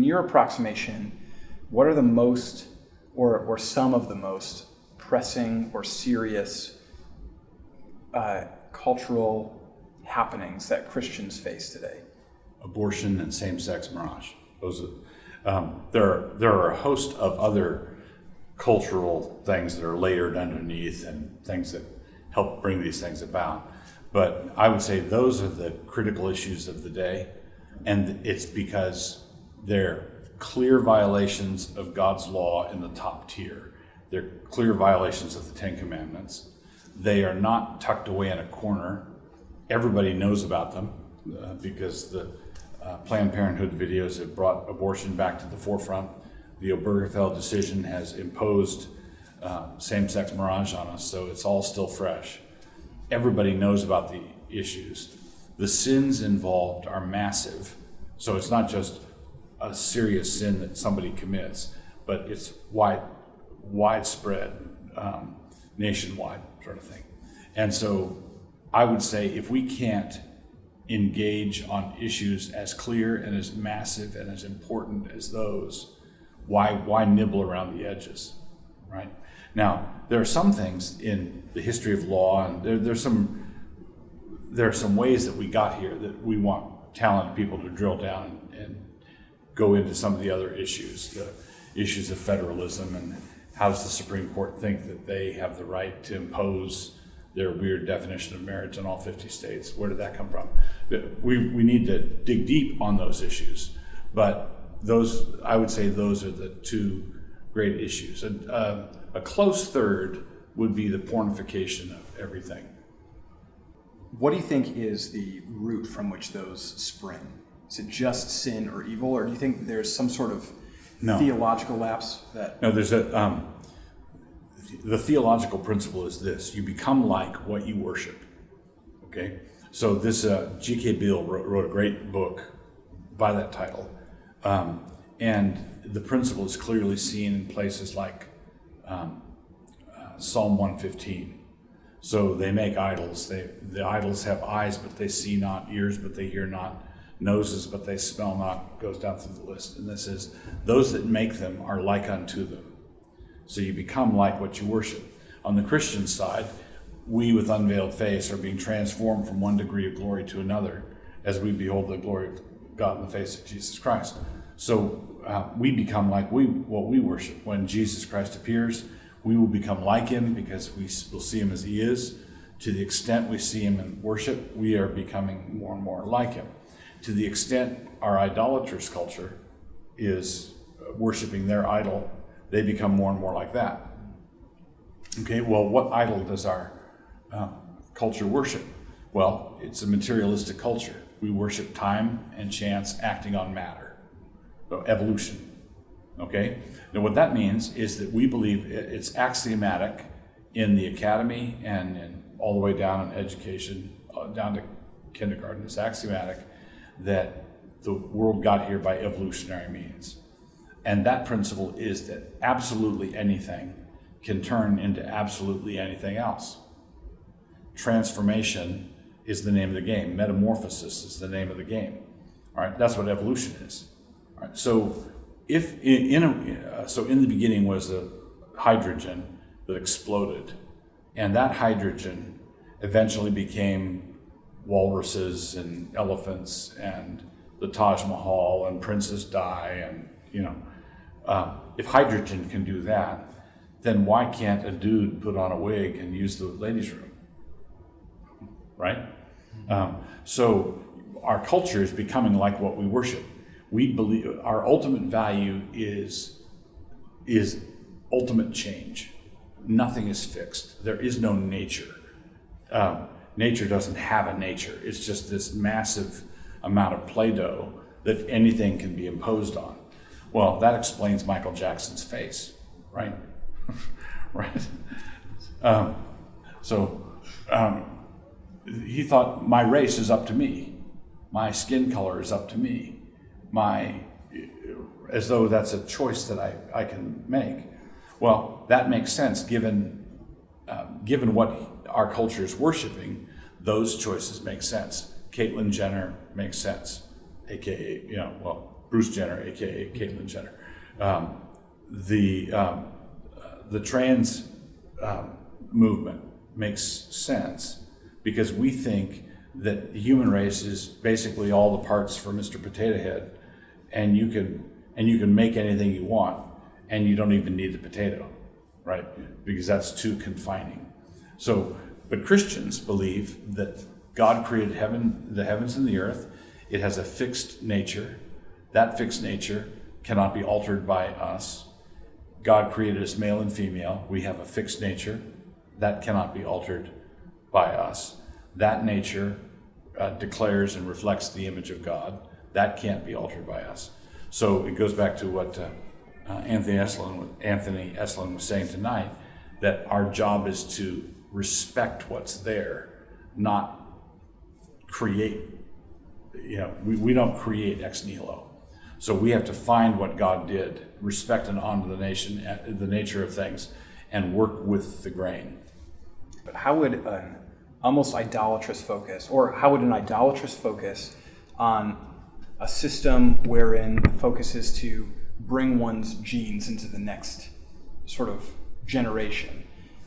your approximation, what are the most, or some of the most pressing or serious cultural happenings that Christians face today? Abortion and same-sex mirage. Those there are a host of other cultural things that are layered underneath and things that help bring these things about. But I would say those are the critical issues of the day, and it's because they're clear violations of God's law in the top tier. They're clear violations of the Ten Commandments. They are not tucked away in a corner. Everybody knows about them because the Planned Parenthood videos have brought abortion back to the forefront. The Obergefell decision has imposed same-sex mirage on us, so it's all still fresh. Everybody knows about the issues. The sins involved are massive, so it's not just a serious sin that somebody commits, but it's widespread, nationwide sort of thing. And so I would say if we can't engage on issues as clear and as massive and as important as those, why nibble around the edges, right? Now, there are some things in the history of law, and there are some ways that we got here that we want talented people to drill down and go into some of the other issues, the issues of federalism, and how does the Supreme Court think that they have the right to impose their weird definition of marriage in all 50 states? Where did that come from? We need to dig deep on those issues, but I would say those are the two great issues. A close third would be the pornification of everything. What do you think is the root from which those spring? Is it just sin or evil, or do you think there's some sort of theological lapse that... No, there's the theological principle is this: you become like what you worship. Okay? So this G.K. Beale wrote a great book by that title. And the principle is clearly seen in places like Psalm 115. So they make idols. The idols have eyes, but they see not, ears, but they hear not, noses, but they smell not, goes down through the list. And this is, those that make them are like unto them. So you become like what you worship. On the Christian side, we with unveiled face are being transformed from one degree of glory to another as we behold the glory of God in the face of Jesus Christ. So we become like what we worship. When Jesus Christ appears, we will become like him because we will see him as he is. To the extent we see him in worship, we are becoming more and more like him. To the extent our idolatrous culture is worshiping their idol, they become more and more like that. Okay, well, what idol does our culture worship? Well, it's a materialistic culture. We worship time and chance acting on matter. So evolution. Okay? Now what that means is that we believe it's axiomatic in the academy and all the way down in education, down to kindergarten. It's axiomatic that the world got here by evolutionary means. And that principle is that absolutely anything can turn into absolutely anything else. Transformation is the name of the game. Metamorphosis is the name of the game. All right, that's what evolution is. All right, so if in the beginning was a hydrogen that exploded, and that hydrogen eventually became walruses and elephants and the Taj Mahal and Princess Di, and if hydrogen can do that, then why can't a dude put on a wig and use the ladies' room? Right? So our culture is becoming like what we worship. We believe our ultimate value is ultimate change. Nothing is fixed. There is no nature. Nature doesn't have a nature. It's just this massive amount of Play-Doh that anything can be imposed on. Well, that explains Michael Jackson's face, right? Right. He thought, my race is up to me. My skin color is up to me. As though that's a choice that I can make. Well, that makes sense given what our culture is worshiping. Those choices make sense. Caitlyn Jenner makes sense, aka, Bruce Jenner, aka Caitlyn Jenner. The trans movement makes sense because we think that the human race is basically all the parts for Mr. Potato Head, and you can make anything you want, and you don't even need the potato, right? Because that's too confining. So, but Christians believe that God created the heavens and the earth. It has a fixed nature. That fixed nature cannot be altered by us. God created us male and female. We have a fixed nature. That cannot be altered by us. That nature declares and reflects the image of God. That can't be altered by us. So it goes back to what Anthony Esselin was saying tonight, that our job is to respect what's there, not create. We don't create ex nihilo. So we have to find what God did, respect and honor the nature of things, and work with the grain. But how would an idolatrous focus on a system wherein the focus is to bring one's genes into the next sort of generation,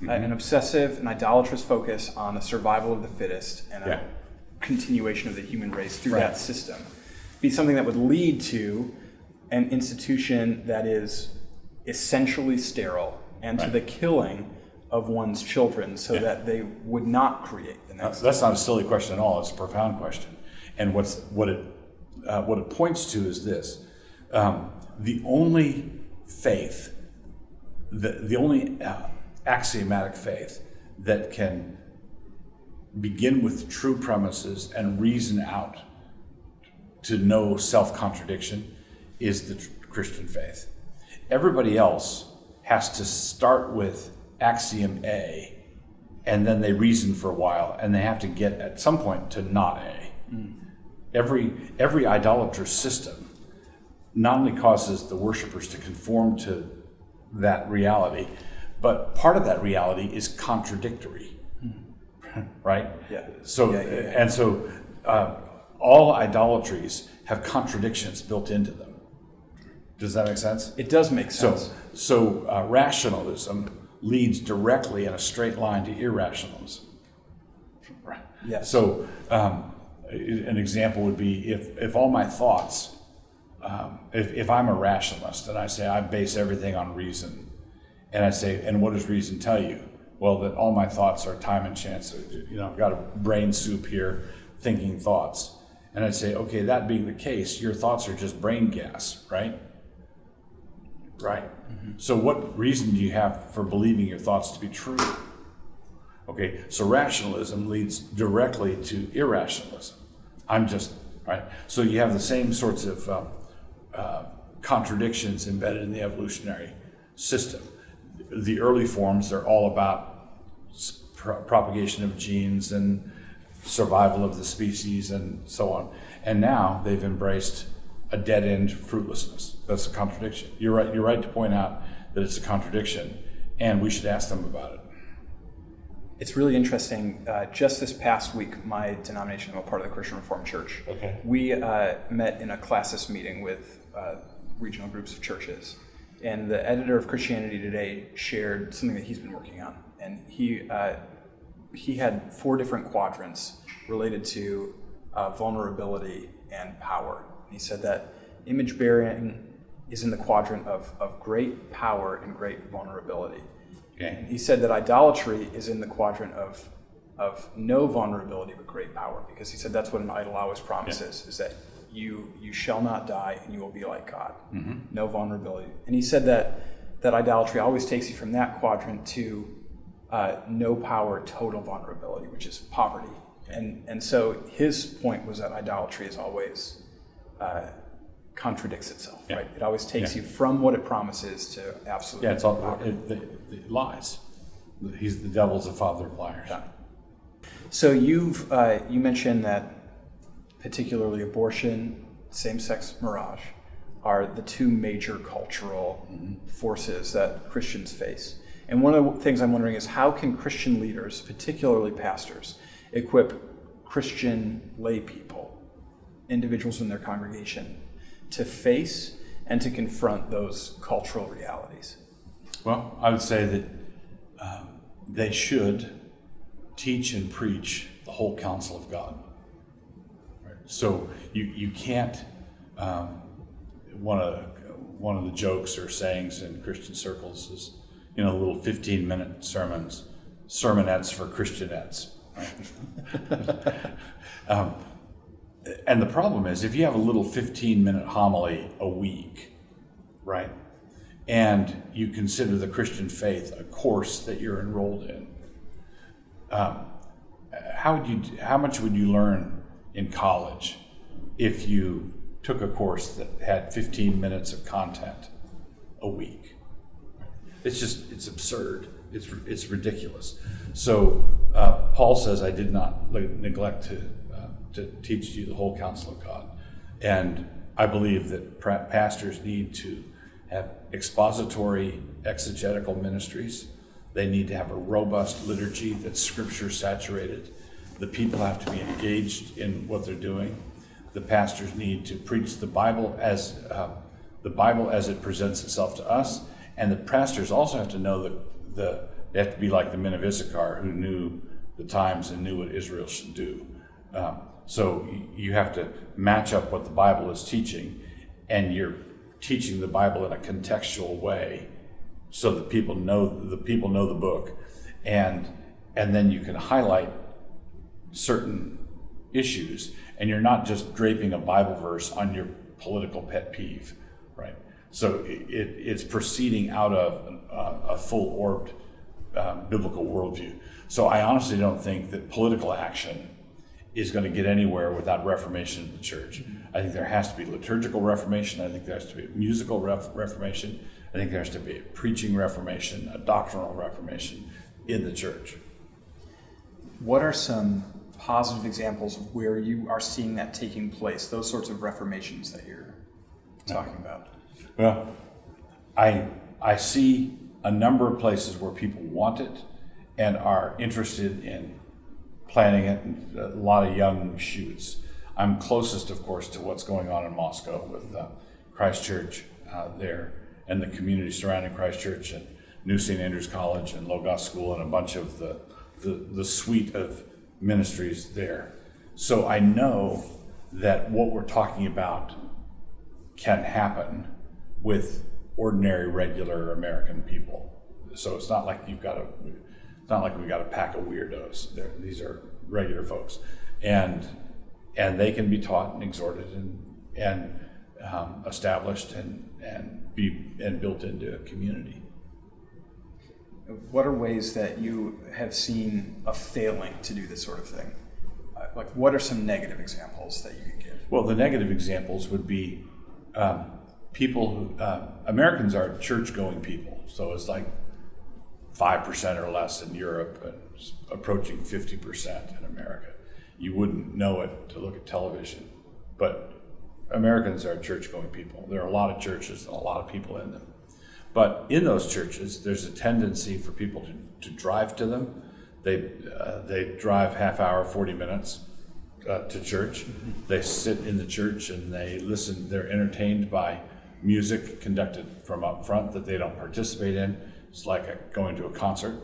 an obsessive and idolatrous focus on the survival of the fittest and a continuation of the human race through that system, be something that would lead to an institution that is essentially sterile and to the killing of one's children so that they would not create the next. That's not a silly question at all. It's a profound question. And what it points to is this. The only faith, the only axiomatic faith that can begin with true premises and reason out to no self-contradiction is the Christian faith. Everybody else has to start with axiom A, and then they reason for a while, and they have to get at some point to not A. Every idolatrous system not only causes the worshipers to conform to that reality, but part of that reality is contradictory, right? Yeah. So and so, all idolatries have contradictions built into them. Does that make sense? It does make sense. So rationalism leads directly in a straight line to irrationalism. Right. Yes. So an example would be if all my thoughts, if I'm a rationalist and I say I base everything on reason, and I say, and what does reason tell you? Well, that all my thoughts are time and chance. I've got a brain soup here, thinking thoughts. And I'd say, okay, that being the case, your thoughts are just brain gas, right? Right. Mm-hmm. So what reason do you have for believing your thoughts to be true? Okay, so rationalism leads directly to irrationalism. Right? So you have the same sorts of contradictions embedded in the evolutionary system. The early forms are all about propagation of genes and survival of the species and so on. And now they've embraced a dead-end fruitlessness. That's a contradiction. You're right to point out that it's a contradiction, and we should ask them about it. It's really interesting. Just this past week, my denomination, I'm a part of the Christian Reformed Church. Okay. We met in a classis meeting with regional groups of churches, and the editor of Christianity Today shared something that he's been working on, and he had 4 different quadrants related to vulnerability and power. He said that image bearing is in the quadrant of great power and great vulnerability. Okay. And he said that idolatry is in the quadrant of no vulnerability but great power, because he said that's what an idol always promises, is that you shall not die and you will be like God. Mm-hmm. No vulnerability. And he said that idolatry always takes you from that quadrant to no power, total vulnerability, which is poverty. And so his point was that idolatry is always contradicts itself, right? It always takes you from what it promises to absolute. Yeah, it's all it lies. The devil's the father of liars. Yeah. So you mentioned that particularly abortion, same-sex mirage, are the 2 major cultural forces that Christians face. And one of the things I'm wondering is, how can Christian leaders, particularly pastors, equip Christian lay people, individuals in their congregation, to face and to confront those cultural realities? Well, I would say that they should teach and preach the whole counsel of God. Right? So you can't. One of the jokes or sayings in Christian circles is, little 15-minute sermonettes for Christianettes. Right? And the problem is, if you have a little 15-minute homily a week, right, and you consider the Christian faith a course that you're enrolled in, how much would you learn in college if you took a course that had 15 minutes of content a week? It's absurd. It's ridiculous. So Paul says, I did not neglect to teach you the whole counsel of God. And I believe that pastors need to have expository exegetical ministries. They need to have a robust liturgy that's scripture saturated. The people have to be engaged in what they're doing. The pastors need to preach the Bible as it presents itself to us, and the pastors also have to know that they have to be like the men of Issachar, who knew the times and knew what Israel should do. So you have to match up what the Bible is teaching, and you're teaching the Bible in a contextual way, so that people know the book, and then you can highlight certain issues, and you're not just draping a Bible verse on your political pet peeve, right? So it's proceeding out of a full-orbed biblical worldview. So I honestly don't think that political action is going to get anywhere without reformation in the church. I think there has to be liturgical reformation. I think there has to be musical reformation. I think there has to be a preaching reformation, a doctrinal reformation in the church. What are some positive examples of where you are seeing that taking place, those sorts of reformations that you're talking about? Well, I see a number of places where people want it and are interested in planning it, and a lot of young shoots. I'm closest, of course, to what's going on in Moscow with Christ Church there, and the community surrounding Christ Church, and New St. Andrews College and Logos School, and a bunch of the suite of ministries there. So I know that what we're talking about can happen with ordinary, regular American people. So it's not like we've got a pack of weirdos. These are regular folks, and they can be taught and exhorted and established and built into a community. What are ways that you have seen of failing to do this sort of thing? Like, what are some negative examples that you could give? Well, the negative examples would be people who, Americans are church-going people, so it's like 5% or less in Europe and approaching 50% in America. You wouldn't know it to look at television, but Americans are church-going people. There are a lot of churches and a lot of people in them. But in those churches, there's a tendency for people to drive to them. They drive half hour, 40 minutes to church. They sit in the church and they listen. They're entertained by music conducted from up front that they don't participate in. It's like going to a concert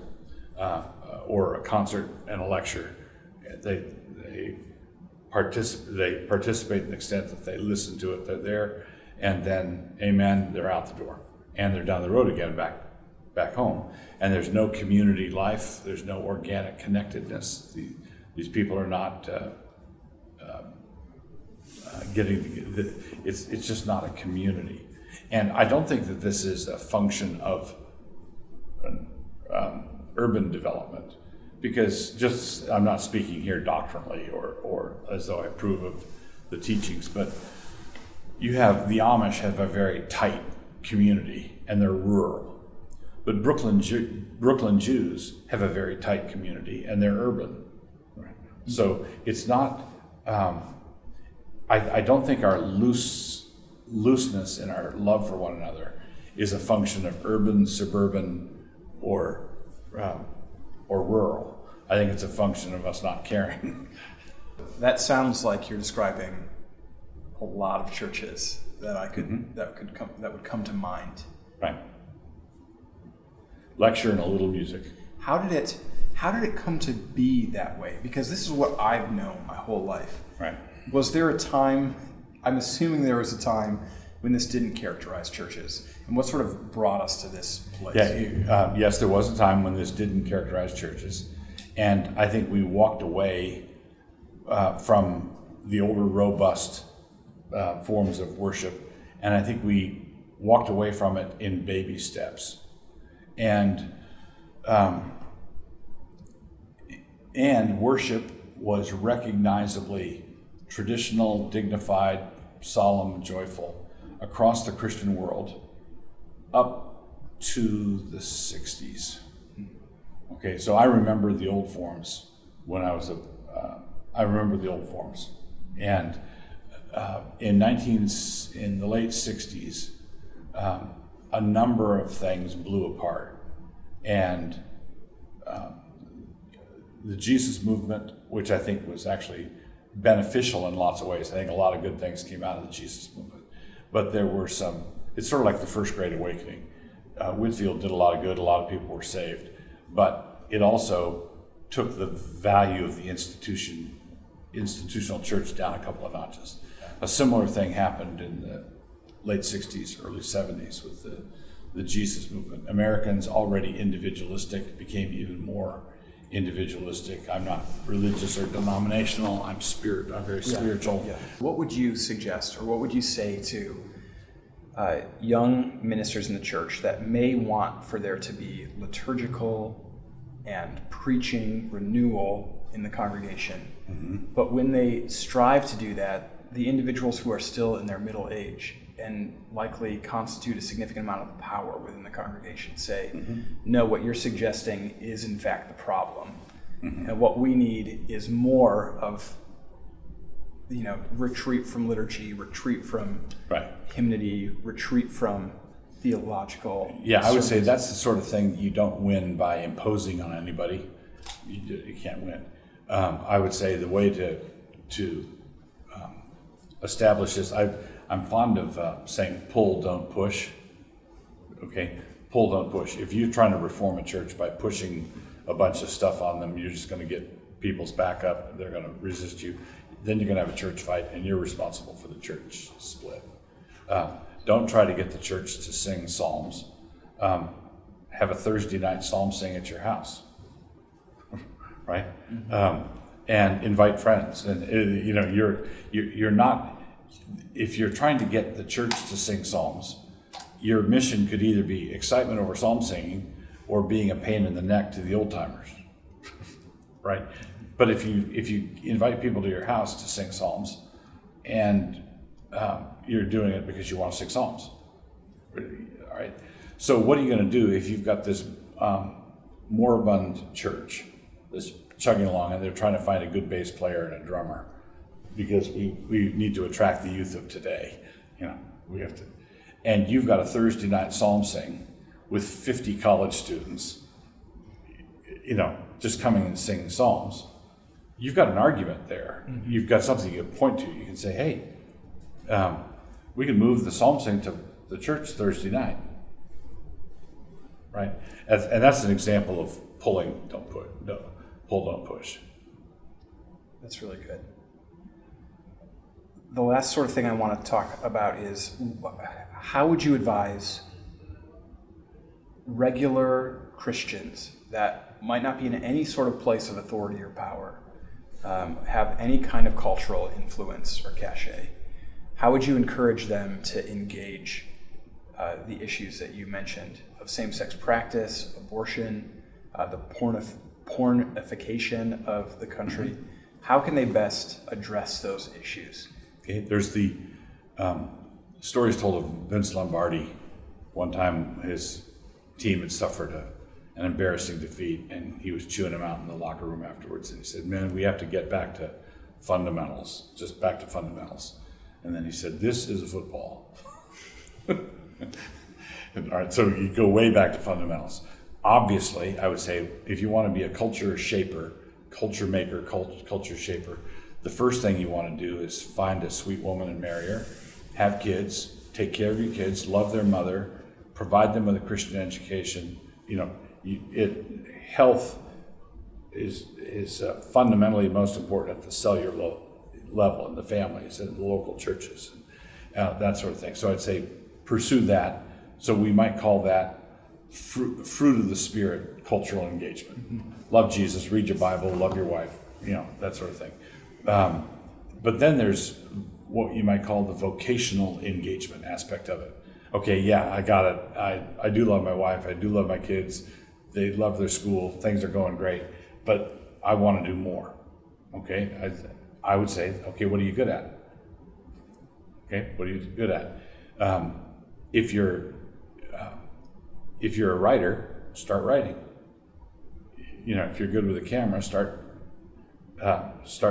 or a concert and a lecture. They participate in the extent that they listen to it. They're there, and then, amen, they're out the door. And they're down the road again, back home. And there's no community life. There's no organic connectedness. These people are not it's just not a community. And I don't think that this is a function of urban development, because I'm not speaking here doctrinally or as though I approve of the teachings, but the Amish have a very tight community, and they're rural. But Brooklyn Jews have a very tight community, and they're urban. Right? So it's not. I don't think our looseness in our love for one another is a function of urban, suburban, or rural. I think it's a function of us not caring. That sounds like you're describing a lot of churches that I could that would come to mind. Right. Lecture and a little music. How did it come to be that way? Because this is what I've known my whole life. Right. Was there a time, I'm assuming there was a time when this didn't characterize churches, and what sort of brought us to this place? Yeah, yes, there was a time when this didn't characterize churches, and I think we walked away from the older, robust forms of worship, and I think we walked away from it in baby steps, and worship was recognizably traditional, dignified, solemn, joyful across the Christian world up to the 60s. Okay, so I remember the old forms when I was I remember the old forms. And in the late 60s, a number of things blew apart. And the Jesus movement, which I think was actually beneficial in lots of ways. I think a lot of good things came out of the Jesus movement. But there were some, it's sort of like the first Great Awakening. Whitfield did a lot of good, a lot of people were saved. But it also took the value of the institutional church down a couple of notches. A similar thing happened in the late 60s, early 70s with the Jesus movement. Americans, already individualistic, became even more individualistic. I'm not religious or denominational. I'm very spiritual. Yeah. What would you suggest, or what would you say to young ministers in the church that may want for there to be liturgical and preaching renewal in the congregation, but when they strive to do that, the individuals who are still in their middle age and likely constitute a significant amount of the power within the congregation say, no, what you're suggesting is in fact the problem. And what we need is more of, retreat from liturgy, retreat from hymnody, retreat from theological. Yeah, I would say that's the sort of thing you don't win by imposing on anybody. You can't win. I would say the way to establish this, I'm fond of saying pull, don't push. Okay, pull, don't push. If you're trying to reform a church by pushing a bunch of stuff on them, you're just going to get people's back up. They're going to resist you. Then you're going to have a church fight, and you're responsible for the church split. Don't try to get the church to sing psalms. Have a Thursday night psalm sing at your house, right? And invite friends. And you're not. If you're trying to get the church to sing psalms, your mission could either be excitement over psalm singing or being a pain in the neck to the old timers, right? But if you invite people to your house to sing psalms, and you're doing it because you want to sing psalms, all right? So what are you going to do if you've got this moribund church that's chugging along, and they're trying to find a good bass player and a drummer? Because we need to attract the youth of today. We have to. And you've got a Thursday night psalm sing with 50 college students, just coming and singing psalms. You've got an argument there. You've got something you can point to. You can say, hey, we can move the psalm sing to the church Thursday night, right? And that's an example of pulling, don't push. No, pull, don't push. That's really good. The last sort of thing I want to talk about is how would you advise regular Christians that might not be in any sort of place of authority or power, have any kind of cultural influence or cachet? How would you encourage them to engage the issues that you mentioned of same-sex practice, abortion, the pornification of the country? How can they best address those issues? Okay, there's the stories told of Vince Lombardi. One time his team had suffered an embarrassing defeat, and he was chewing them out in the locker room afterwards. And he said, man, we have to get back to fundamentals, just back to fundamentals. And then he said, this is a football. All right, so you go way back to fundamentals. Obviously, I would say, if you want to be a culture shaper, culture maker, culture shaper, the first thing you want to do is find a sweet woman and marry her, have kids, take care of your kids, love their mother, provide them with a Christian education. Health is fundamentally most important at the cellular level in the families and the local churches, that sort of thing. So I'd say pursue that. So we might call that fruit of the Spirit cultural engagement. Mm-hmm. Love Jesus, read your Bible, love your wife, that sort of thing. But then there's what you might call the vocational engagement aspect of it. Okay, yeah, I got it. I do love my wife. I do love my kids. They love their school. Things are going great. But I want to do more. Okay, I would say, okay, what are you good at? Okay, what are you good at? If you're a writer, start writing. If you're good with a camera, start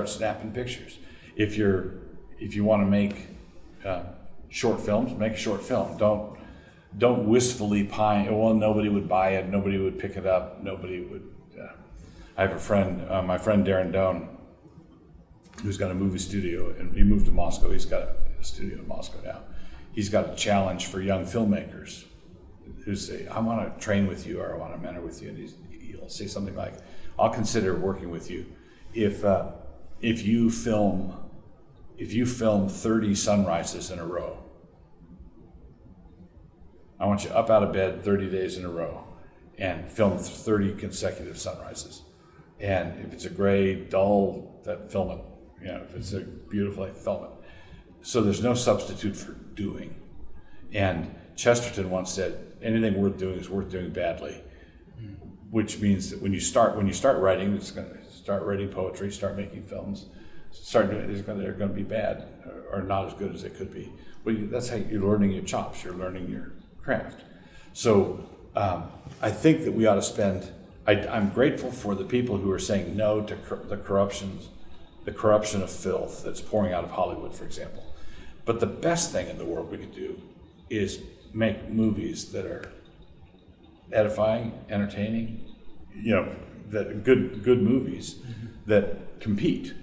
snapping pictures. If you want to make short films, make a short film. Don't wistfully pine. Well, nobody would buy it. Nobody would pick it up. Nobody would. I have a friend, my friend Darren Doan, who's got a movie studio, and he moved to Moscow. He's got a studio in Moscow now. He's got a challenge for young filmmakers who say, "I want to train with you," or "I want to mentor with you," and he'll say something like, "I'll consider working with you if you film 30 sunrises in a row. I want you up out of bed 30 days in a row and film 30 consecutive sunrises. And if it's a gray, dull, film it. If it's a beautiful, film it." So there's no substitute for doing. And Chesterton once said, anything worth doing is worth doing badly, which means that when you start writing, it's going to start writing poetry, start making films, they're going to be bad or not as good as they could be. Well, that's how you're learning your chops. You're learning your craft. So I think that we ought to spend. I'm grateful for the people who are saying no to the corruption of filth that's pouring out of Hollywood, for example. But the best thing in the world we could do is make movies that are edifying, entertaining. That good movies that compete.